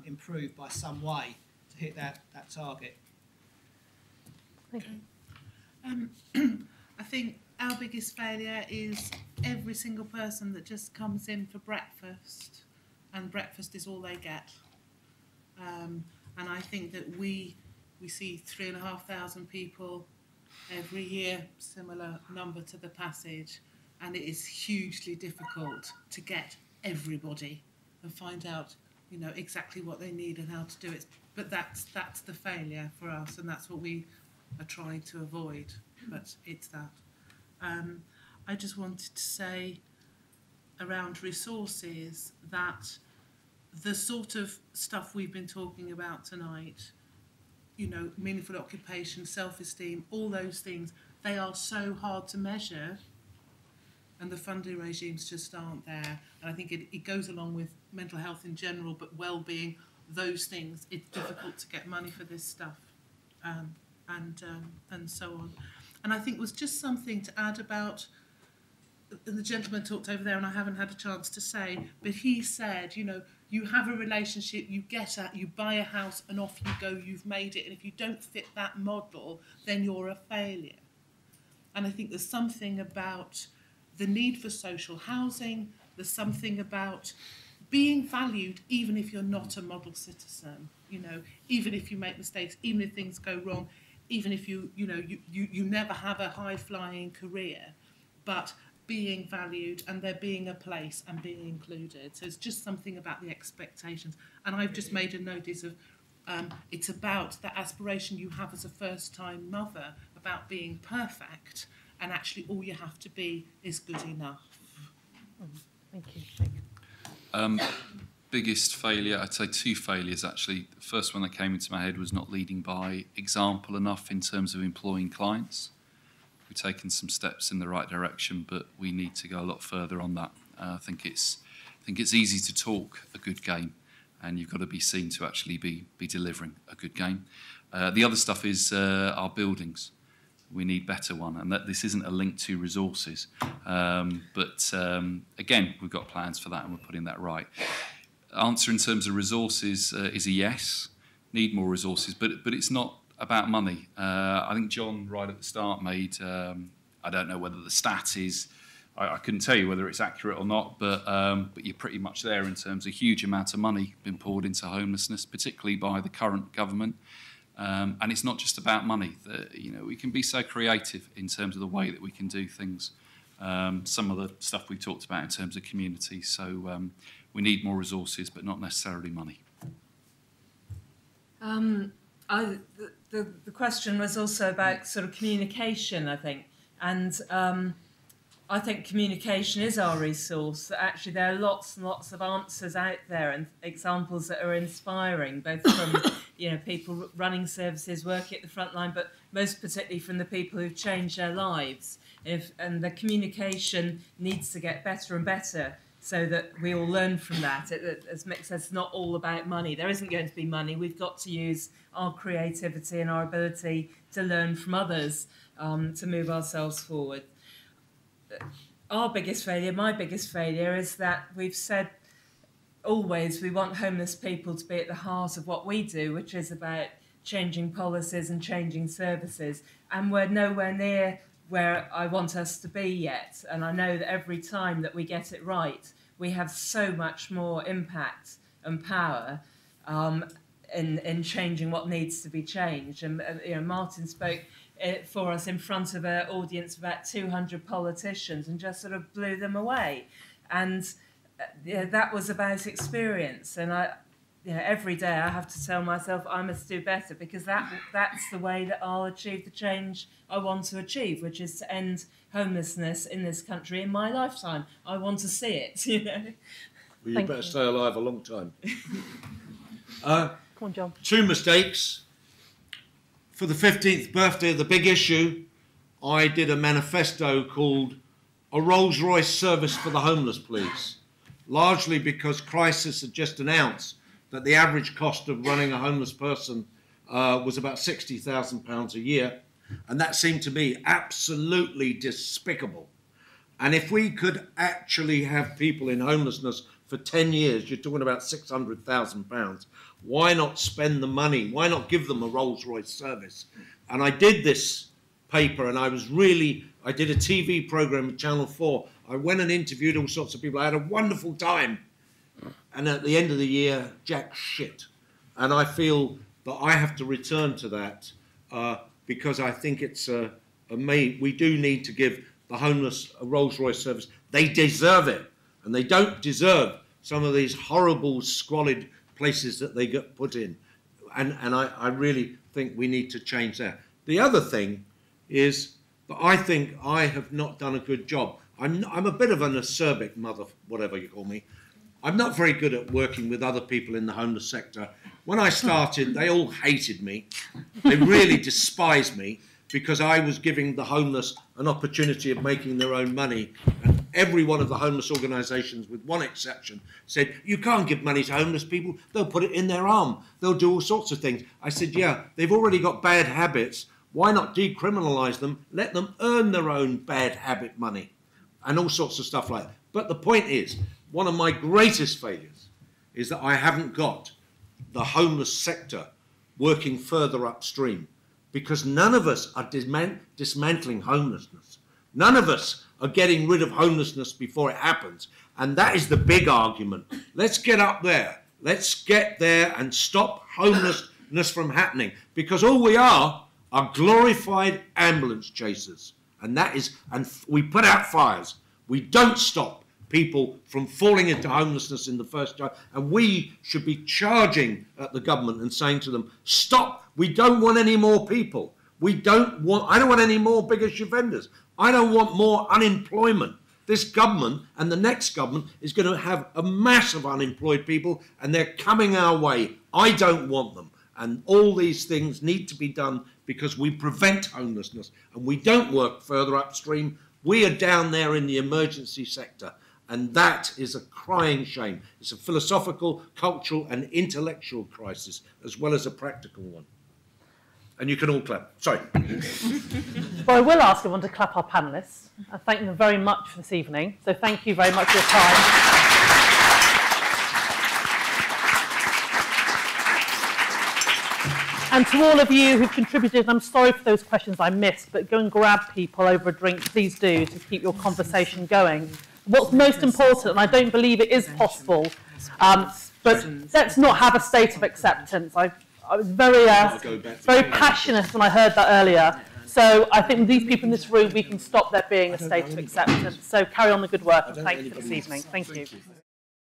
improve by some way to hit that target. Thank you. I think our biggest failure is every single person that just comes in for breakfast, and breakfast is all they get. And I think that we see 3,500 people every year, similar number to the passage, and it is hugely difficult to get everybody and find out, you know, exactly what they need and how to do it. But that's the failure for us, and that's what we are trying to avoid. But it's that. I just wanted to say around resources that the sort of stuff we've been talking about tonight, you know, meaningful occupation, self-esteem, all those things, they are so hard to measure, and the funding regimes just aren't there. And I think it goes along with mental health in general, but well-being, those things, it's difficult to get money for this stuff, and so on. And I think was just something to add about, the gentleman talked over there and I haven't had a chance to say, but he said, you know, you have a relationship, you get out, you buy a house and off you go, you've made it. And if you don't fit that model, then you're a failure. And I think there's something about the need for social housing, there's something about being valued even if you're not a model citizen, you know, even if you make mistakes, even if things go wrong, even if you never have a high-flying career, but being valued and there being a place and being included. So it's just something about the expectations. And I've just made a notice of, it's about that aspiration you have as a first-time mother about being perfect, and actually all you have to be is good enough. Thank you. Thank you. Biggest failure, I'd say two failures actually. The first one that came into my head was not leading by example enough in terms of employing clients. We've taken some steps in the right direction, but we need to go a lot further on that. I think it's easy to talk a good game, and you've got to be seen to actually be delivering a good game. The other stuff is our buildings. We need better one, and that this isn't a link to resources. But again, we've got plans for that, and we're putting that right. Answer in terms of resources is a yes. Need more resources, but it's not about money. I think John, right at the start, made, I don't know whether the stat is, I couldn't tell you whether it's accurate or not, but you're pretty much there in terms of a huge amount of money being poured into homelessness, particularly by the current government. And it's not just about money. You know, we can be so creative in terms of the way that we can do things. Some of the stuff we talked about in terms of community. So we need more resources, but not necessarily money. The question was also about sort of communication, I think. And I think communication is our resource. Actually, there are lots and lots of answers out there and examples that are inspiring, both from people running services, working at the front line, but most particularly from the people who've changed their lives. And the communication needs to get better and better so that we all learn from that. As Mick says, it's not all about money. There isn't going to be money. We've got to use our creativity and our ability to learn from others to move ourselves forward. Our biggest failure, my biggest failure, is that we've said always we want homeless people to be at the heart of what we do, which is about changing policies and changing services. And we're nowhere near where I want us to be yet. And I know that every time that we get it right, we have so much more impact and power in changing what needs to be changed. And Martin spoke for us in front of an audience of about 200 politicians and just sort of blew them away. And that was about experience. And every day I have to tell myself I must do better, because that's the way that I'll achieve the change I want to achieve, which is to end homelessness in this country in my lifetime. I want to see it, Well, you better stay alive a long time. Come on, John. Two mistakes. For the 15th birthday of the big issue, I did a manifesto called A Rolls-Royce Service for the Homeless, Please. Largely because Crisis had just announced that the average cost of running a homeless person was about £60,000 a year. And that seemed to me absolutely despicable. And if we could actually have people in homelessness for 10 years, you're talking about £600,000. Why not spend the money? Why not give them a Rolls-Royce service? And I did this paper, and I did a TV program at Channel 4. I went and interviewed all sorts of people. I had a wonderful time. And at the end of the year, jack shit. And I feel that I have to return to that because I think it's we do need to give the homeless a Rolls-Royce service. They deserve it. And they don't deserve some of these horrible, squalid places that they get put in. And I really think we need to change that. The other thing is that I think I have not done a good job. I'm a bit of an acerbic mother, whatever you call me. I'm not very good at working with other people in the homeless sector. When I started, they all hated me. They really despised me because I was giving the homeless an opportunity of making their own money. And every one of the homeless organisations, with one exception, said, you can't give money to homeless people. They'll put it in their arm. They'll do all sorts of things. I said, yeah, they've already got bad habits. Why not decriminalise them? Let them earn their own bad habit money and all sorts of stuff like that. But the point is, one of my greatest failures is that I haven't got the homeless sector working further upstream, because none of us are dismantling homelessness. None of us are getting rid of homelessness before it happens. And that is the big argument. Let's get up there. Let's get there and stop homelessness from happening, because all we are glorified ambulance chasers. And we put out fires. We don't stop people from falling into homelessness in the first time. And we should be charging at the government and saying to them, stop, we don't want any more people. I don't want any more big issue vendors. I don't want more unemployment. This government and the next government is going to have a mass of unemployed people, and they're coming our way. I don't want them. And all these things need to be done because we prevent homelessness, and we don't work further upstream. We are down there in the emergency sector, and that is a crying shame. It's a philosophical, cultural and intellectual crisis, as well as a practical one. And you can all clap. Sorry. Well, I will ask everyone to clap our panellists. I thank them very much for this evening. So thank you very much for your time. And to all of you who've contributed, I'm sorry for those questions I missed, but go and grab people over a drink, please do, to keep your conversation going. What's most important, and I don't believe it is possible, but let's not have a state of acceptance. I was very passionate when I heard that earlier. So I think with these people in this room, we can stop there being a state of acceptance. So carry on the good work, and thank you for this evening. Thank you.